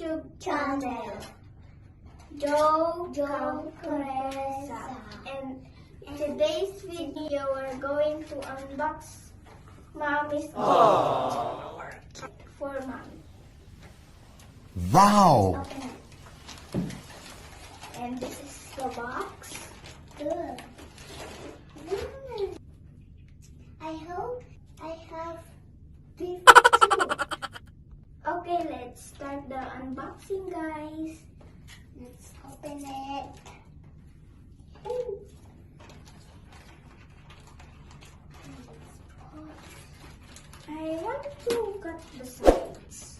YouTube channel, Joe Caressa. And in today's video, we're going to unbox Mommy's gift for Mommy. Wow! Okay. And this is the box. Good. I hope I have this too. Okay, let's start the unboxing, guys. Let's open it. I want to cut the sides.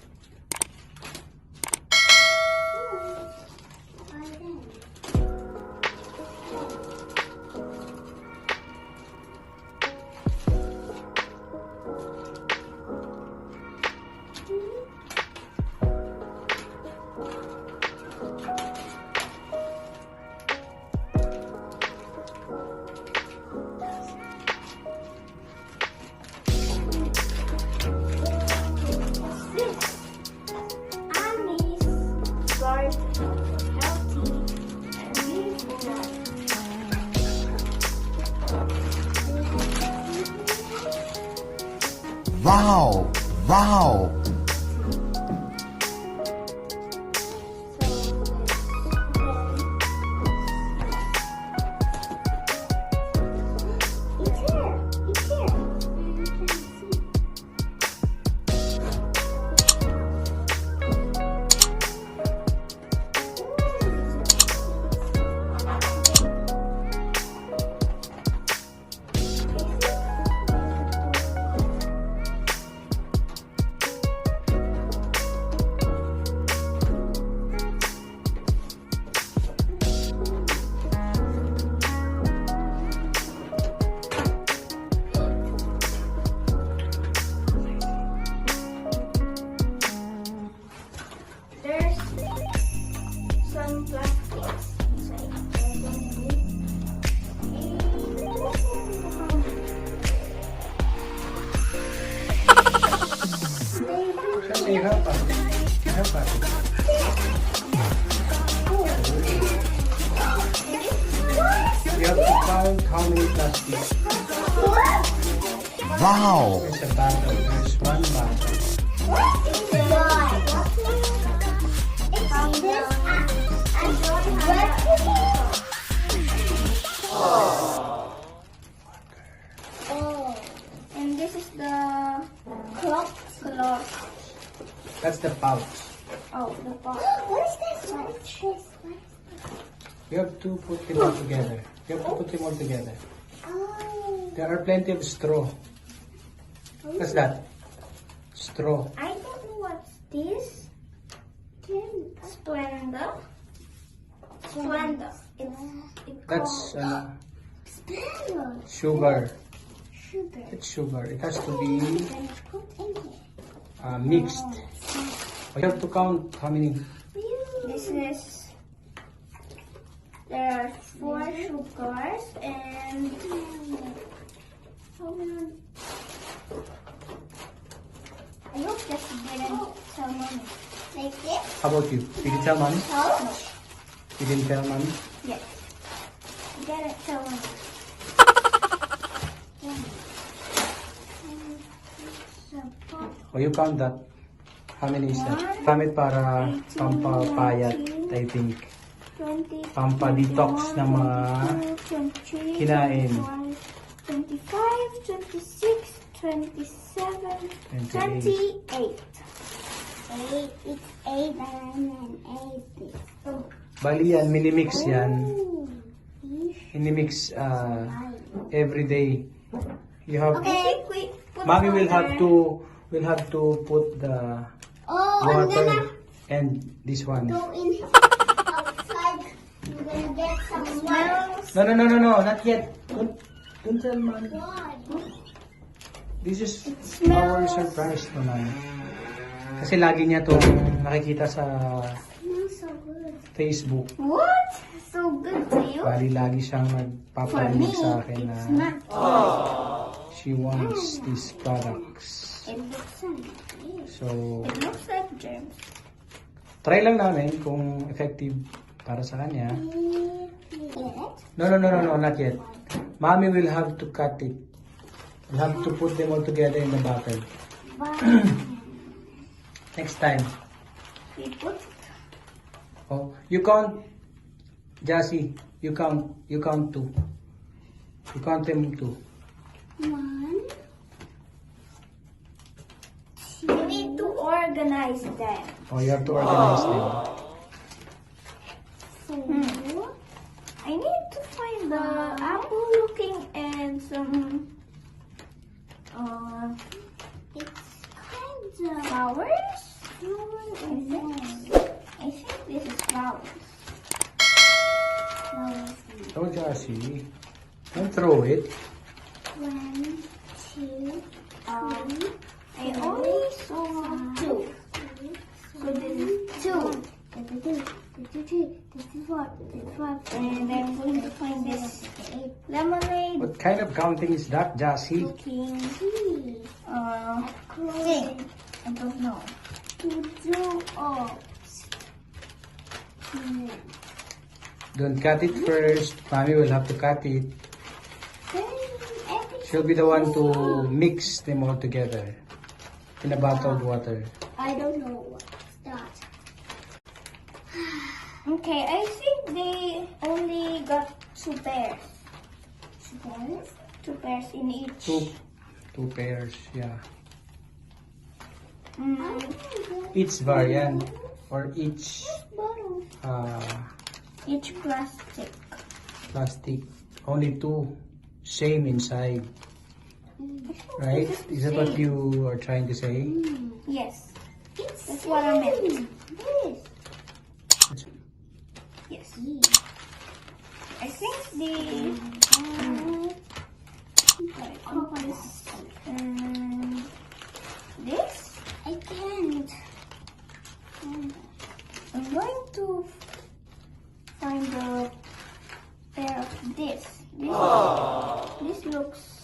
Wow! Wow! You have one. You have one. You have to count how many plastics. Wow! There's a bottle. There's one bottle. And this is the cloth. That's the pouch. Oh, the box. What is this? What is this? You have to put them all together. You have to put them all together. Oh. There are plenty of straw. What's that? Straw. I don't know what's this. Splenda. It's That's called sugar. Sugar. It's sugar. It has to be Then put in here. mixed. You have to count how many. This is. There are 4 sugars and. Hold on. I hope this didn't tell Mommy. Like this. How about you? Did you tell mommy? Pouch. You didn't tell mommy? Yes. Didn't tell Mommy. O you count that. How many is that? Gamit para pampapayat, I think. 20, Pampa-detox ng mga 23, kinain. 25, 26, 27, 28. 8. It's 8 and 8. Oh. Bali yan, minimix yan. Minimix every day. You have, Okay. mommy will have to put the Oh, I'm water gonna and this one. go in outside. I'm gonna get some smells. No, not yet. Don't tell mommy. God. This is our surprise to mommy. Kasi lagi niya to nakikita sa Smells so good. Facebook. What? So good to you? Bali lagi siyang For me, nagpaparinig sa akin na it's not. she wants these products. It looks like So, it looks like germs. Try lang namin kung effective para sa kanya. Get it? No, not yet. Mommy will have to cut it. We'll have to put them all together in the bottle. Next time. We put Oh, you count, Jassy. You count 2. You count them 2. 1, we need to organize them. Oh, you have to organize them. 4. I need to find the apple looking and some It's kind of flowers. I think this is flowers. Oh, Jassy. Don't throw it. 1, 2, I only saw 2. So this is 2. This is what? And I'm going to find this lemonade What kind of counting is that, Jassy? looking thing. I don't know. Don't cut it first. Mommy will have to cut it. She'll be the one to mix them all together in a bottled water. I don't know what's that. Okay, I think they only got 2 pairs. 2 pairs in each. Two pairs, yeah. Mm, Each variant or each each plastic. plastic. Only 2. Same inside. Right? Is that what you are trying to say? Yes, that's what I meant. Yes. I think the this. I can't. I'm going to find a pair of this. This looks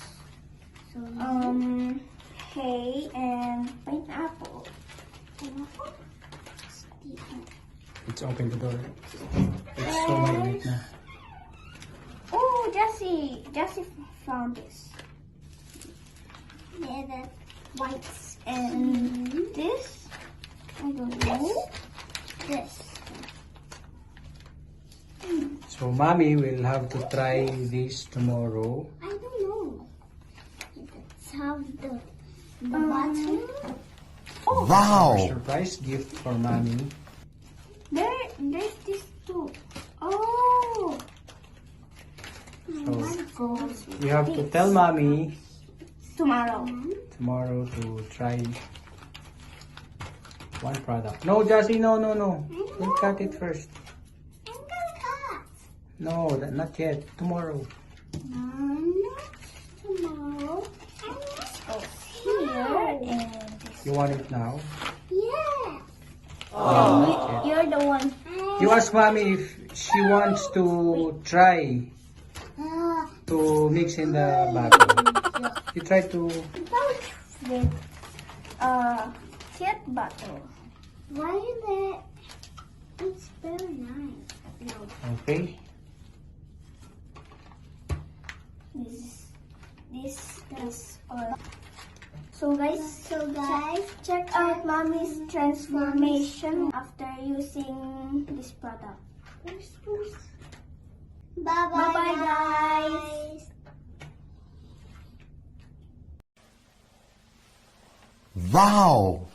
hay and pineapple. Let's open the door. It's so mainit na. Oh, Jassy found this. Yeah, the whites. And this, I don't know. This. So mommy will have to try this tomorrow. I don't know. Let's have the bottom. Oh, Wow. Surprise gift for mommy. there's this too. Oh, So goes you have to tell mommy tomorrow. tomorrow to try one product. No, Jassy, no. Don't cut it first. I'm gonna cut. No, not yet. Tomorrow. Not tomorrow. Here and this. You want it now? Yeah. You're the one. You ask mommy if she wants to try to mix in the bottle. You try to. With kit bottle. Why is it? It's very nice. No. Okay. This is all. So guys, check out mommy's transformation after using this product. Bye Bye-bye, guys. Wow.